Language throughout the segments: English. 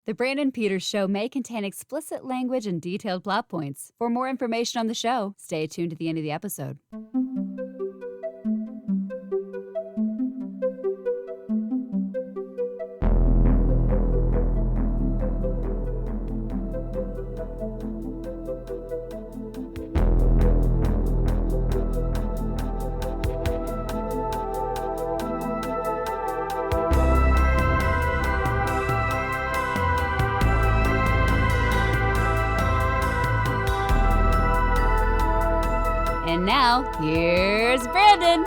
The Brandon Peters Show may contain explicit language and detailed plot points. For more information on the show, stay tuned to the end of the episode. And now, here's Brandon.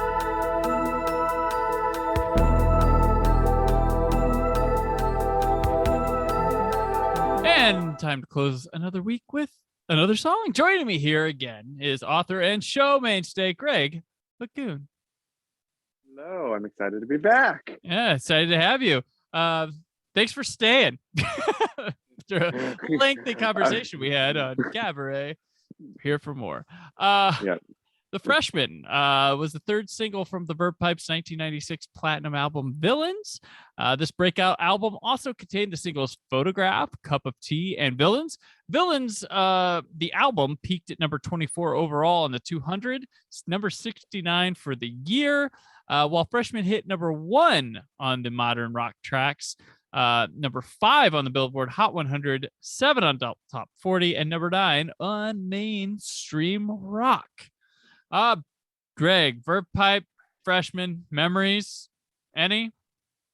And time to close another week with another song. Joining me here again is author and show mainstay, Greg McGoon. Hello, I'm excited to be back. Yeah, excited to have you. Thanks for staying. After a lengthy conversation we had on Cabaret. Here for more. The Freshmen was the third single from the Verve Pipe's 1996 platinum album Villains. This breakout album also contained the singles Photograph, Cup of Tea, and Villains. Villains, the album, peaked at number 24 overall on the 200, number 69 for the year, while Freshmen hit number 1 on the modern rock tracks, number 5 on the Billboard Hot 100, 7 on Top 40, and number 9 on mainstream rock. Greg, Verve Pipe, Freshman, memories, any?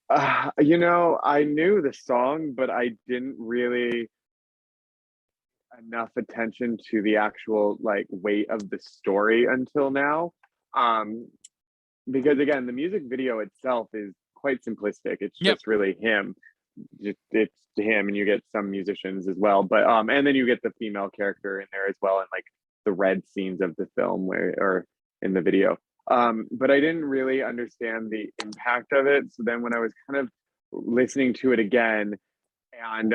I knew the song, but I didn't really enough attention to the actual weight of the story until now. Because again, the music video itself is quite simplistic. It's just really him. It's him, and you get some musicians as well, but and then you get the female character in there as well, and the red scenes of the film or in the video. But I didn't really understand the impact of it. So then when I was kind of listening to it again, and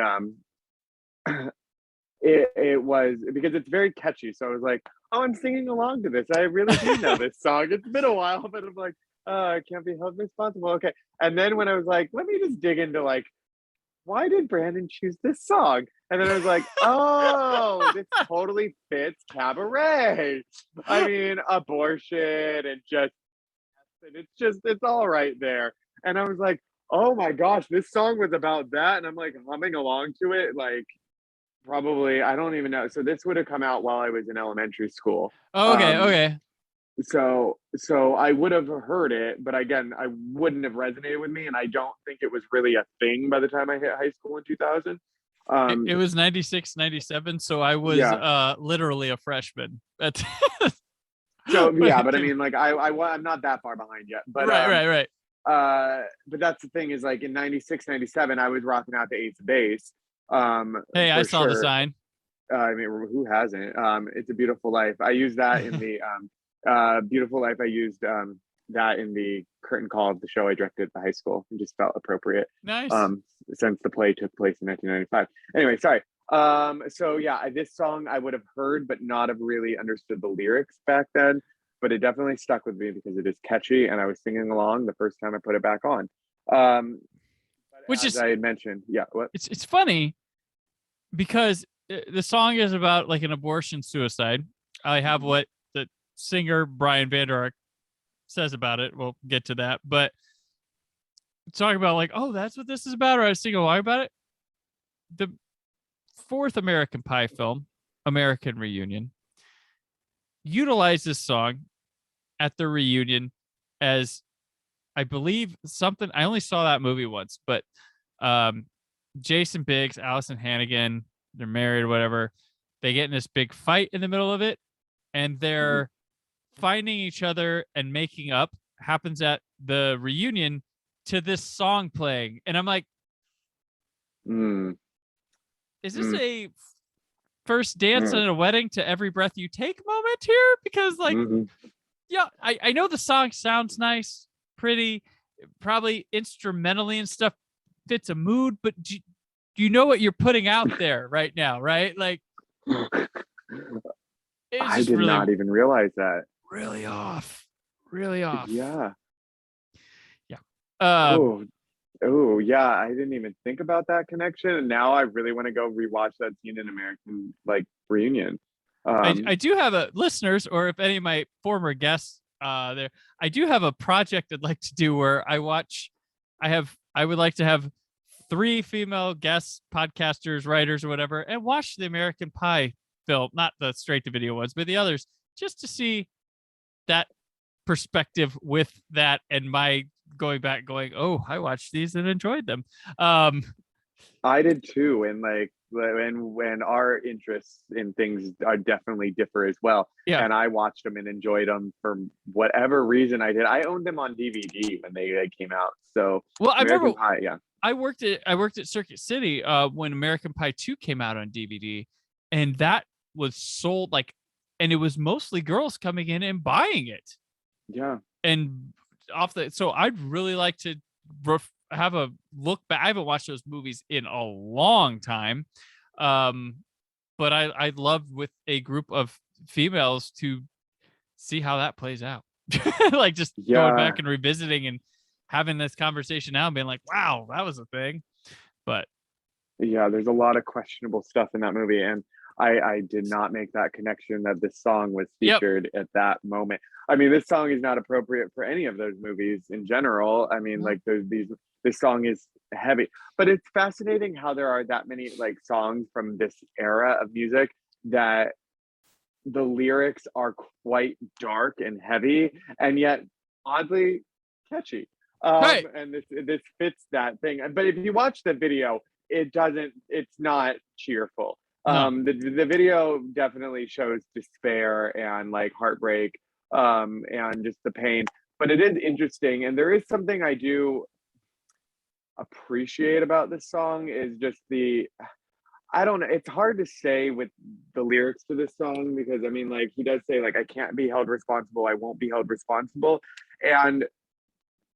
it was because it's very catchy. So I was like, oh, I'm singing along to this. I really do know this song. It's been a while, but I'm like, oh, I can't be held responsible. Okay. And then when I was like, let me just dig into why did Brandon choose this song? And then I was like, oh, this totally fits Cabaret. I mean, abortion and it's all right there. And I was like, oh my gosh, this song was about that. And I'm humming along to it, probably, I don't even know. So this would have come out while I was in elementary school. Okay. So I would have heard it, but again, I wouldn't have resonated with me, and I don't think it was really a thing by the time I hit high school in 2000. It was 96, 97, so I was literally a freshman. So yeah, but I mean, I'm not that far behind yet. But right. But that's the thing is, in 96, 97, I was rocking out to Ace of Base. Hey, I saw the sign. I mean, who hasn't? It's a Beautiful Life. I used that in the Beautiful Life. I used that in the curtain call of the show I directed at the high school. It just felt appropriate. Nice. Since the play took place in 1995. Anyway, sorry. So yeah, this song I would have heard, but not have really understood the lyrics back then. But it definitely stuck with me because it is catchy, and I was singing along the first time I put it back on. Which is, I had mentioned, what? It's funny because the song is about an abortion suicide. I have what the singer Brian Vander Ark says about it. We'll get to that, but talking about oh, that's what this is about, or I was singing along about it. The fourth American Pie film, American Reunion, utilized this song at the reunion as, I believe, something. I only saw that movie once, but Jason Biggs, Allison Hannigan, they're married or whatever. They get in this big fight in the middle of it, and they're finding each other and making up. Happens at the reunion to this song playing, and I'm like, is this a first dance at a wedding to Every Breath You Take moment here? Because I know the song sounds nice, pretty, probably instrumentally and stuff fits a mood, but do you know what you're putting out there right now, right? I did not even realize that. Really off. Yeah. Yeah. Oh yeah, I didn't even think about that connection. And now I really want to go rewatch that scene in American like Reunion. I do have a listeners, or if any of my former guests there, I do have a project I'd like to do where I would like to have 3 female guests, podcasters, writers, or whatever, and watch the American Pie film, not the straight to video ones, but the others, just to see that perspective with that and my going back, going, oh, I watched these and enjoyed them. I did too, and like when our interests in things are definitely differ as well. Yeah. And I watched them and enjoyed them for whatever reason I did. I owned them on DVD when they came out. So Well, I American remember Pie, yeah. I worked at Circuit City when American Pie 2 came out on DVD, and that was sold like, and it was mostly girls coming in and buying it. Yeah. And so I'd really like to have a look back. I haven't watched those movies in a long time, but I'd love with a group of females to see how that plays out. Like just going back and revisiting and having this conversation now and being like, wow, that was a thing. But yeah, there's a lot of questionable stuff in that movie, and I did not make that connection that this song was featured at that moment. I mean, this song is not appropriate for any of those movies in general. I mean, like this song is heavy, but it's fascinating how there are that many like songs from this era of music that the lyrics are quite dark and heavy, and yet oddly catchy. Right. And this fits that thing. But if you watch the video, it's not cheerful. No. The video definitely shows despair and like heartbreak, and just the pain. But it is interesting, and there is something I do appreciate about this song is just I don't know, it's hard to say with the lyrics to this song, because I mean, like, he does say like, I can't be held responsible, I won't be held responsible, and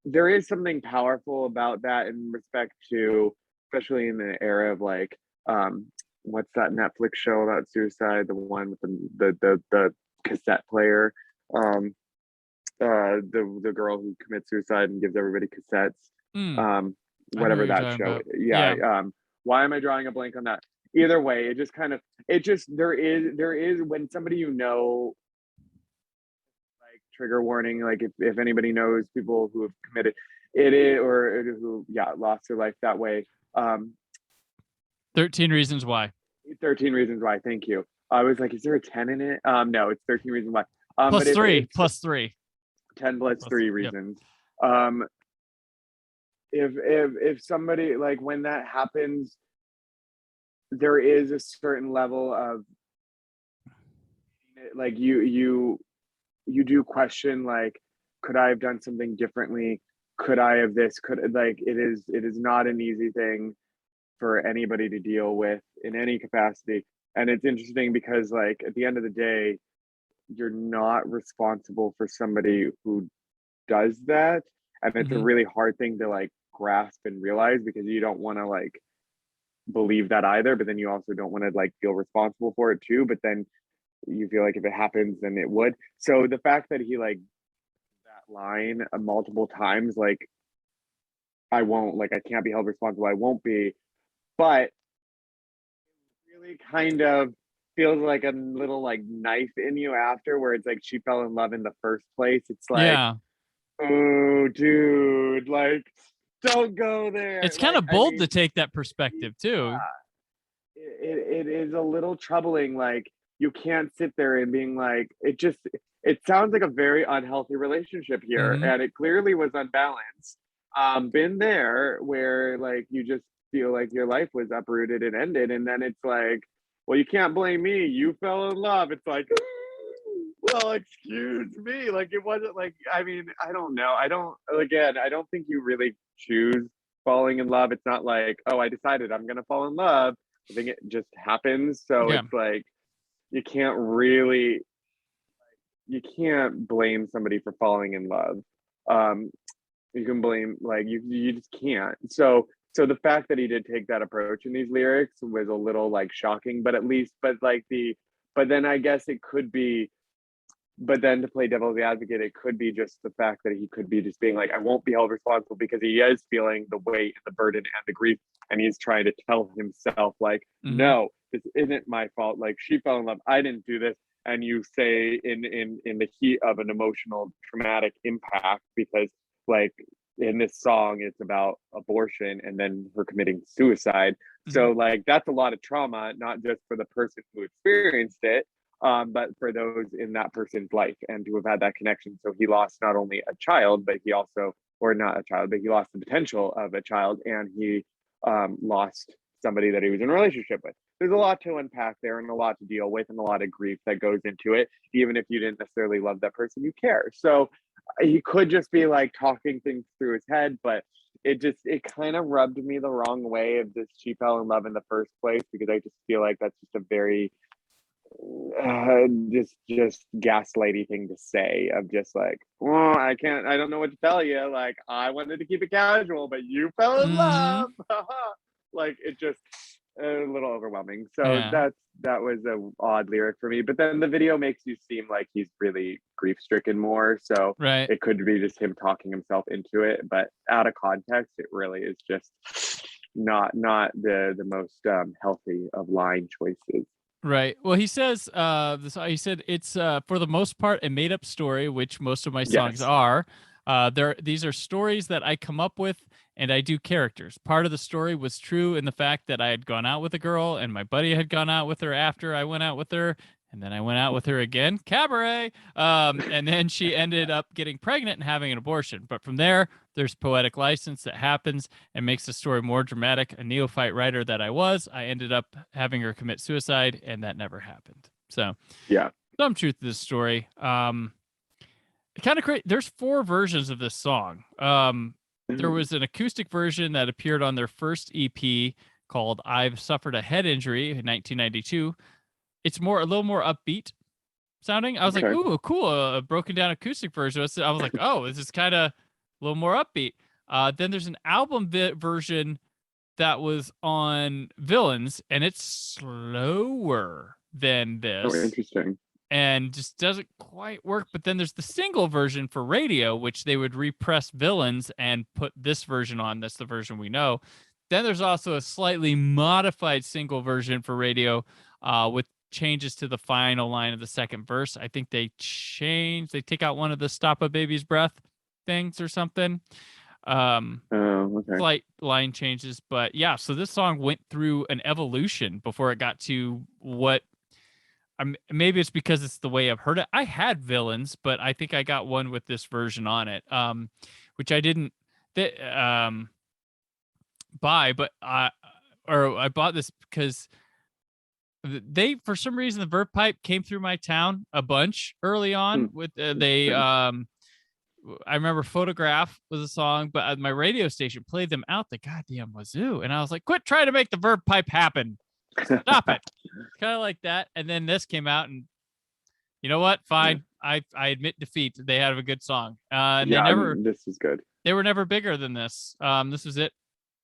there is something powerful about that in respect to, especially in the era of like, what's that Netflix show about suicide, the one with the cassette player, the girl who commits suicide and gives everybody cassettes, whatever that show. Yeah. Why am I drawing a blank on that? Either way, it just kind of, there is when somebody, like, trigger warning, like if anybody knows people who have committed it or who lost their life that way, 13 Reasons Why. 13 Reasons Why, thank you. I was like, is there a 10 in it? No, it's 13 Reasons Why. Plus but three, plus 3. 10 plus 3 reasons. If somebody, like, when that happens, there is a certain level of like, you do question, like, could I have done something differently? Could I have this? It is not an easy thing for anybody to deal with in any capacity. And it's interesting because, like, at the end of the day, you're not responsible for somebody who does that. And it's a really hard thing to like grasp and realize, because you don't want to like believe that either, but then you also don't want to like feel responsible for it too, but then you feel like if it happens then it would. So the fact that he like that line multiple times, like, I won't, like, I can't be held responsible, I won't be, but it really kind of feels like a little like knife in you after, where it's like she fell in love in the first place. It's like, oh dude, like, don't go there. It's kind of bold to take that perspective too. It is a little troubling. Like, you can't sit there and being like, it sounds like a very unhealthy relationship here, and it clearly was unbalanced. Been there, where like you just feel like your life was uprooted and ended, and then it's like, well, you can't blame me, you fell in love. It's like, well, excuse me, like, it wasn't like, I mean, I don't know, I don't think you really choose falling in love. It's not like, oh, I decided I'm gonna fall in love. I think it just happens. So it's like, you can't blame somebody for falling in love. You can blame, like, you just can't. So the fact that he did take that approach in these lyrics was a little like shocking, but then I guess it could be but then to play devil's advocate, it could be just the fact that he could be just being like, I won't be held responsible, because he is feeling the weight and the burden and the grief. And he's trying to tell himself, like, no, this isn't my fault. Like, she fell in love. I didn't do this. And you say in the heat of an emotional traumatic impact, because like in this song, it's about abortion and then her committing suicide. So like, that's a lot of trauma, not just for the person who experienced it, but for those in that person's life and to have had that connection. So he lost not only a child, but he also, or not a child, but he lost the potential of a child, and he lost somebody that he was in a relationship with. There's a lot to unpack there and a lot to deal with and a lot of grief that goes into it. Even if you didn't necessarily love that person, you care. So he could just be like talking things through his head, but it kind of rubbed me the wrong way of this she fell in love in the first place, because I just feel like that's just a very just gaslighty thing to say, of just like, oh, I don't know what to tell you, like, I wanted to keep it casual, but you fell in love. Like, it just a little overwhelming. So that was a odd lyric for me. But then the video makes you seem like he's really grief stricken more, so it could be just him talking himself into it, but out of context it really is just not the most healthy of line choices. Right. Well, he says, he said it's for the most part a made up story, which most of my songs are. These are stories that I come up with, and I do characters. Part of the story was true in the fact that I had gone out with a girl, and my buddy had gone out with her after I went out with her, and then I went out with her again, cabaret. And then she ended up getting pregnant and having an abortion. But from there, there's poetic license that happens and makes the story more dramatic. A neophyte writer that I ended up having her commit suicide, and that never happened. So some truth to this story. Kind of great. There's 4 versions of this song. There was an acoustic version that appeared on their first EP called I've Suffered a Head Injury in 1992. It's a little more upbeat sounding. I was like, ooh, cool. A broken down acoustic version. I was like, oh, this is kind of a little more upbeat. Then there's an album version that was on Villains, and it's slower than this. Oh, interesting. And just doesn't quite work. But then there's the single version for radio, which they would repress Villains and put this version on. That's the version we know. Then there's also a slightly modified single version for radio with changes to the final line of the second verse. I think they take out one of the stop a baby's breath things or something. Slight line changes. But yeah, so this song went through an evolution before it got to what maybe it's because it's the way I've heard it. I had Villains, but I think I got one with this version on it, which I didn't buy, but I bought this because for some reason, the Verve Pipe came through my town a bunch early on. With I remember Photograph was a song, but my radio station played them out the goddamn wazoo, and I was like, quit trying to make the Verve Pipe happen. Stop it. It's kind of like that. And then this came out, and you know what? Fine. I admit defeat. They had a good song. And this is good. They were never bigger than this. This was it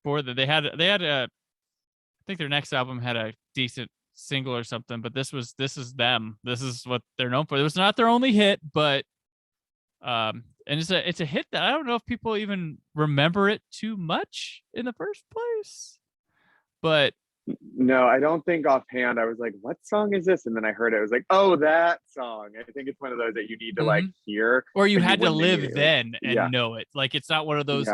for them. They had I think their next album had a decent single or something, but this is them. This is what they're known for. It was not their only hit, but and it's a hit that I don't know if people even remember it too much in the first place. But no, I don't think offhand. I was like, what song is this? And then I heard it. I was like, oh, that song. I think it's one of those that you need to like hear. Or you had to live then and know it. Like, it's not one of those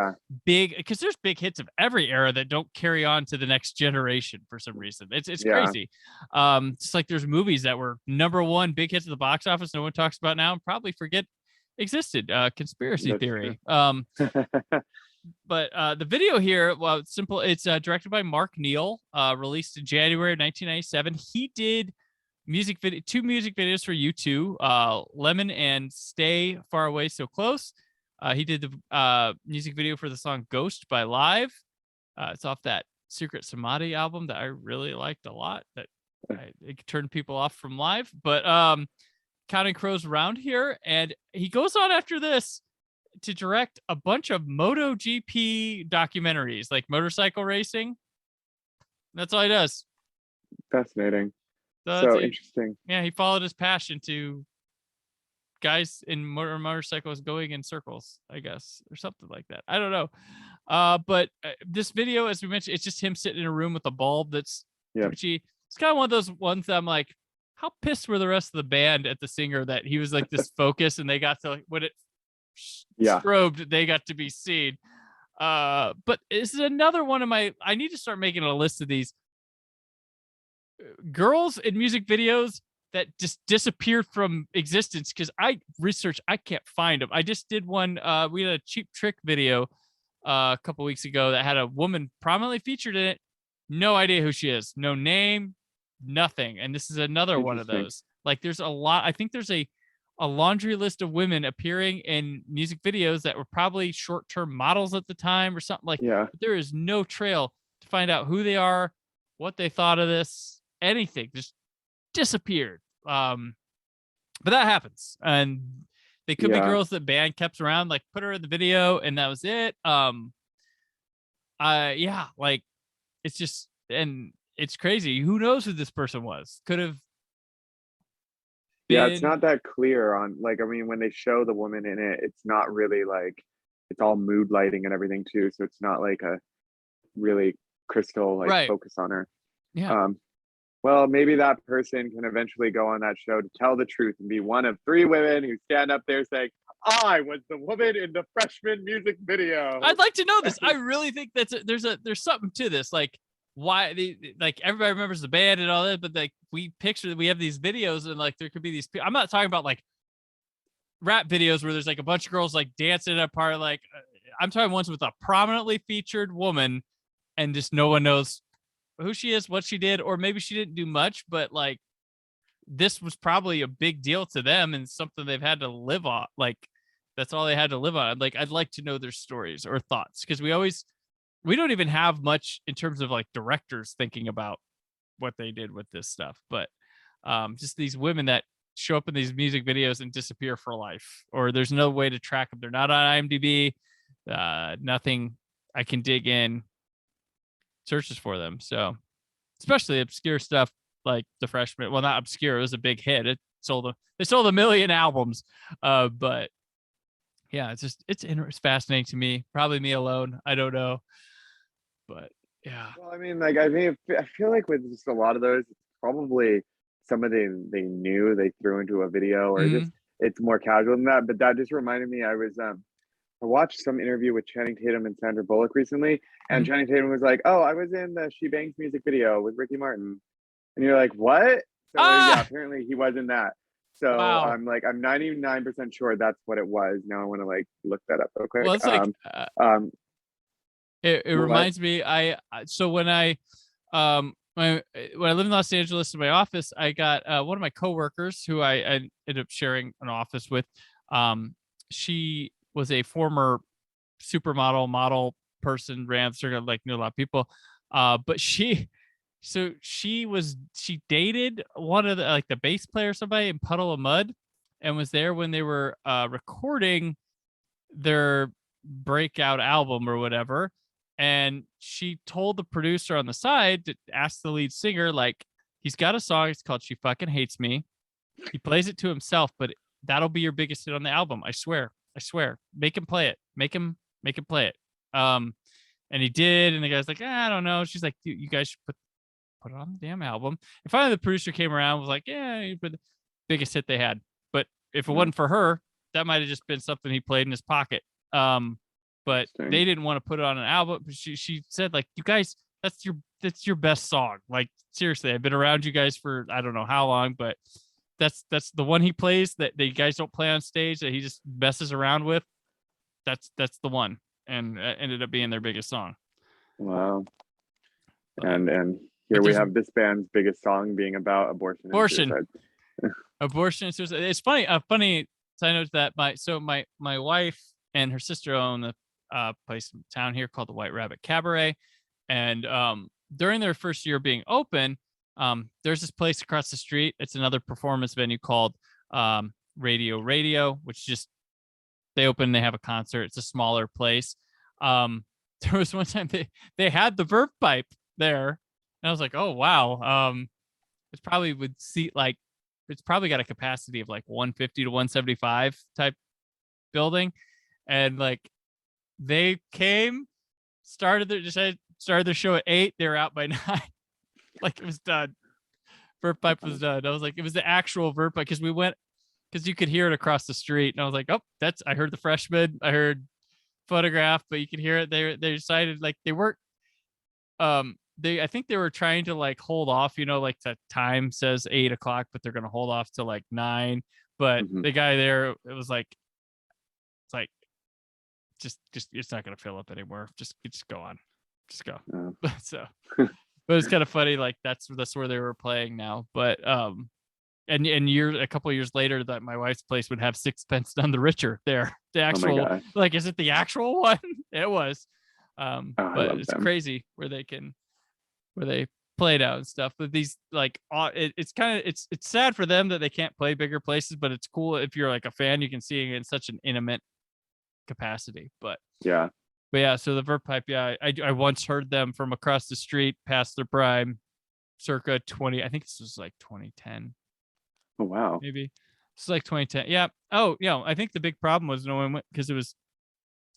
big, because there's big hits of every era that don't carry on to the next generation for some reason. It's crazy. It's like there's movies that were #1 big hits at the box office no one talks about now and probably forget existed. Conspiracy theory. But the video here, well, it's simple. It's directed by Mark Neal, released in January of 1997. He did two music videos for U2, Lemon and Stay Far Away So Close. He did the music video for the song Ghost by Live. It's off that Secret Samadhi album that I really liked a lot. It turned people off from Live. But Counting Crows around here. And he goes on after this to direct a bunch of MotoGP documentaries, like motorcycle racing. That's all he does. Fascinating. So interesting. Yeah, he followed his passion to guys in motorcycles going in circles, I guess, or something like that. I don't know. But this video, as we mentioned, it's just him sitting in a room with a bulb that's twitchy. It's kind of one of those ones that I'm like, how pissed were the rest of the band at the singer that he was like this focus and they got to, like, when it strobed, they got to be seen. But this is another one of my, I need to start making a list of these girls in music videos that just disappeared from existence, because I can't find them. I just did one, we had a Cheap Trick video a couple weeks ago that had a woman prominently featured in it. No idea who she is, no name, nothing. And this is another one of those. Like, there's a lot. I think there's a laundry list of women appearing in music videos that were probably short-term models at the time or something like that. But there is no trail to find out who they are, what they thought of this, anything. Just disappeared. But that happens. And they could be girls that band kept around, like put her in the video and that was it. Like, it's just, and it's crazy. Who knows who this person was? Could have been... it's not that clear on, like, I mean, when they show the woman in it, it's not really like, it's all mood lighting and everything too, so it's not like a really crystal like focus on her. Well, maybe that person can eventually go on that show to tell the truth and be one of 3 women who stand up there saying, I was the woman in the Freshman music video. I'd like to know this. I really think there's something to this. Like, why like everybody remembers the band and all that, but like we have these videos and like there could be these. I'm not talking about like rap videos where there's like a bunch of girls like dancing at a party. Like, I'm talking ones with a prominently featured woman and just no one knows who she is, what she did, or maybe she didn't do much, but like this was probably a big deal to them and something they've had to live on. Like, that's all they had to live on. Like, I'd like to know their stories or thoughts, because we don't even have much in terms of like directors thinking about what they did with this stuff. But just these women that show up in these music videos and disappear for life, or there's no way to track them. They're not on IMDb. Nothing I can dig in searches for them. So especially obscure stuff like the Freshmen. Well, not obscure. It was a big hit. They sold 1 million albums. But yeah, it's fascinating to me. Probably me alone. I don't know. But yeah. Well, I mean, like, I feel like with just a lot of those, it's probably somebody they knew they threw into a video, or just it's more casual than that. But that just reminded me, I watched some interview with Channing Tatum and Sandra Bullock recently, and Channing Tatum was like, "Oh, I was in the She Bangs music video with Ricky Martin," and you're like, "What?" So yeah, apparently he was in that. So I'm 99% sure that's what it was. Now I want to like look that up real quick. Well, it's like it reminds me. So when I lived in Los Angeles in my office, I got one of my coworkers who I ended up sharing an office with. She was a former supermodel model person, ran circuit, like knew a lot of people. But she dated one of the bass player, somebody in Puddle of Mud, and was there when they were recording their breakout album or whatever. And she told the producer on the side to ask the lead singer, like, he's got a song, it's called She Fucking Hates Me. He plays it to himself, but that'll be your biggest hit on the album. I swear. Make him play it. Make him play it. And he did, and the guy's like, I don't know. She's like, you guys should put it on the damn album. And finally the producer came around, was like, yeah, but the biggest hit they had. But if it wasn't for her, that might have just been something he played in his pocket. But they didn't want to put it on an album. She said, like, you guys, that's your best song. Like, seriously, I've been around you guys for I don't know how long, but that's the one he plays that you guys don't play on stage, that he just messes around with. That's the one, and ended up being their biggest song. Wow. And here we have this band's biggest song being about abortion. Abortion and suicide. It's funny. A funny side note that my wife and her sister own a place in town here called the White Rabbit Cabaret, and during their first year being open, there's this place across the street. It's another performance venue called Radio, which just they open, they have a concert. It's a smaller place. There was one time they had the Verve Pipe there, and I was like, oh wow. It probably would seat like it's probably got a capacity of like 150 to 175 type building. And like they came, started their show at 8. They were out by 9. Like it was done. Verve Pipe was done. I was like, it was the actual Verve Pipe because we went, because you could hear it across the street. And I was like, oh, I heard the Freshmen. I heard Photograph, but you could hear it. They decided like they weren't, I think they were trying to like hold off, like the time says 8 o'clock, but they're going to hold off to like 9. But the guy there, it was like, it's like, just it's not going to fill up anymore. Just go on. Just go. So, but it's kind of funny. Like that's where they were playing now. But, and a couple of years later that my wife's place would have Sixpence None the Richer there. The actual, like, is it the actual one? It was. But it's crazy where they play now and stuff. But these like, it's kind of, it's sad for them that they can't play bigger places, but it's cool if you're like a fan, you can see it in such an intimate capacity. But yeah, so the Verve Pipe, I once heard them from across the street past their prime, circa 20. I think this was like 2010. Oh wow, maybe it's like 2010. Yeah. Oh, I think the big problem was no one went because it was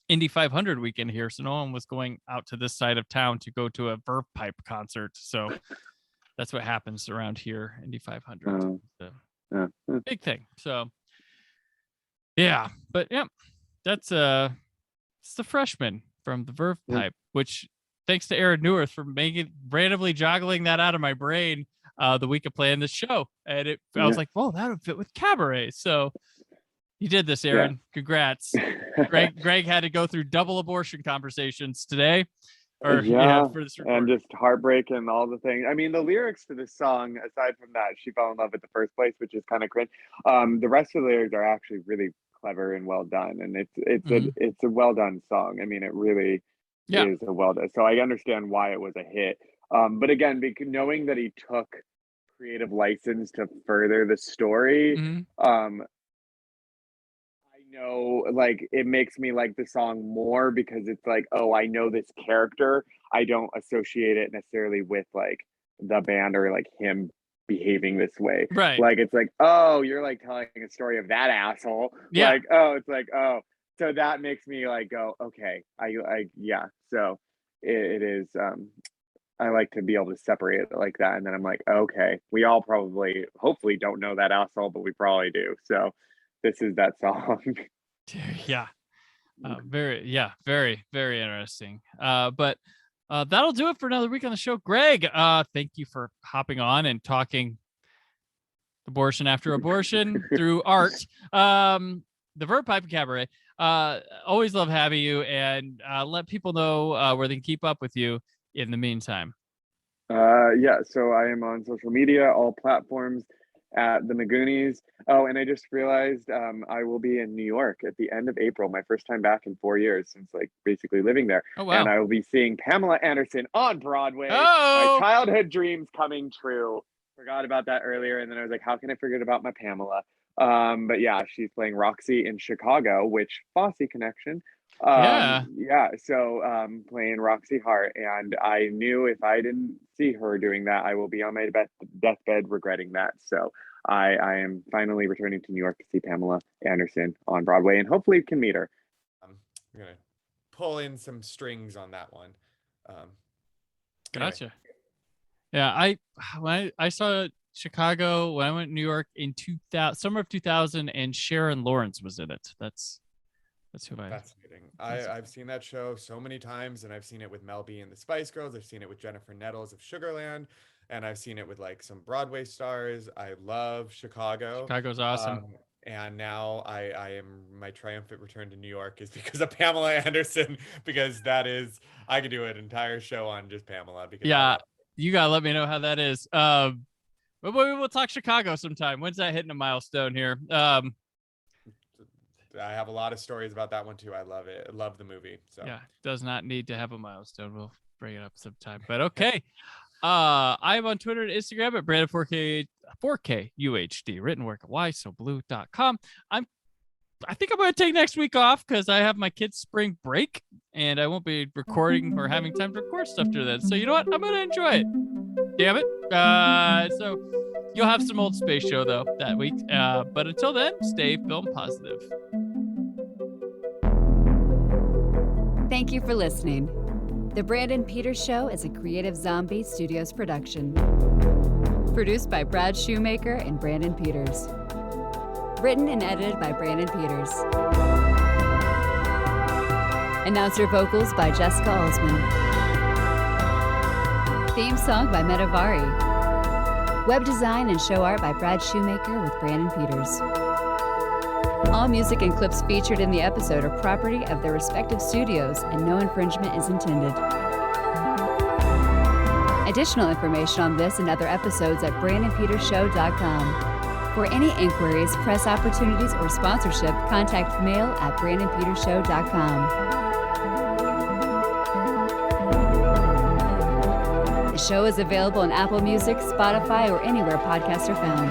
Indy 500 weekend here, so no one was going out to this side of town to go to a Verve Pipe concert. So that's what happens around here, Indy 500. Big thing. So yeah, but that's it's the Freshmen from the Verve Pipe, which thanks to Aaron Neworth for randomly joggling that out of my brain the week of playing this show. And I was like, well, that would fit with Cabaret. So you did this, Aaron. Congrats. Greg had to go through double abortion conversations today. For this recording. And just heartbreak and all the things. I mean, the lyrics to this song, aside from that, she fell in love at the first place, which is kind of cringe. The rest of the lyrics are actually really clever and well done, and it's a well done song. I mean, it really is a well done. So I understand why it was a hit. But again, knowing that he took creative license to further the story, I know, like, it makes me like the song more because it's like, oh, I know this character. I don't associate it necessarily with like the band or like him behaving this way. Right. Like, it's like, oh, you're like telling a story of that asshole. Yeah. Like, oh, it's like, oh, so that makes me like go, okay, so it is, I like to be able to separate it like that. And then I'm like, okay, we all hopefully don't know that asshole, but we probably do. So this is that song. Very, very interesting. But that'll do it for another week on the show. Greg, thank you for hopping on and talking abortion after abortion through art. The Verve Pipe Cabaret. Always love having you, and let people know where they can keep up with you in the meantime. So I am on social media, all platforms at the McGoonies. Oh, and I just realized I will be in New York at the end of April, my first time back in 4 years since like basically living there. Oh, wow. And I will be seeing Pamela Anderson on Broadway. Oh! My childhood dreams coming true. Forgot about that earlier, and then I was like, how can I forget about my Pamela? But yeah, she's playing Roxy in Chicago, which Fosse connection. So playing Roxy Hart, and I knew if I didn't see her doing that, I will be on my deathbed regretting that. So I am finally returning to New York to see Pamela Anderson on Broadway, and hopefully can meet her. I'm gonna pull in some strings on that one. Gotcha. Yeah, when I saw Chicago, when I went to New York in summer of 2000, and Sharon Lawrence was in it. That's who Fascinating. I've seen that show so many times, and I've seen it with Mel B and the Spice Girls. I've seen it with Jennifer Nettles of Sugarland, and I've seen it with like some Broadway stars. I love Chicago. Chicago's awesome. And now my triumphant return to New York is because of Pamela Anderson, because I could do an entire show on just Pamela. Because you gotta let me know how that is. But we'll talk Chicago sometime. When's that hitting a milestone here? I have a lot of stories about that one too. I love it. I love the movie. So yeah, does not need to have a milestone. We'll bring it up sometime. But okay. I'm on Twitter and Instagram at Brandon 4K UHD. Written work at whysoblue.com. I think I'm going to take next week off because I have my kids' spring break and I won't be recording or having time to record stuff through that. So you know what? I'm going to enjoy it. Damn it. So you'll have some old Space Show though that week. But until then, stay film positive. Thank you for listening. The Brandon Peters Show is a Creative Zombie Studios production. Produced by Brad Shoemaker and Brandon Peters. Written and edited by Brandon Peters. Announcer vocals by Jessica Alsman. Theme song by Metavari. Web design and show art by Brad Shoemaker with Brandon Peters. All music and clips featured in the episode are property of their respective studios, and no infringement is intended. Additional information on this and other episodes at BrandonPetersShow.com. For any inquiries, press opportunities, or sponsorship, contact mail at BrandonPetersShow.com. The show is available on Apple Music, Spotify, or anywhere podcasts are found.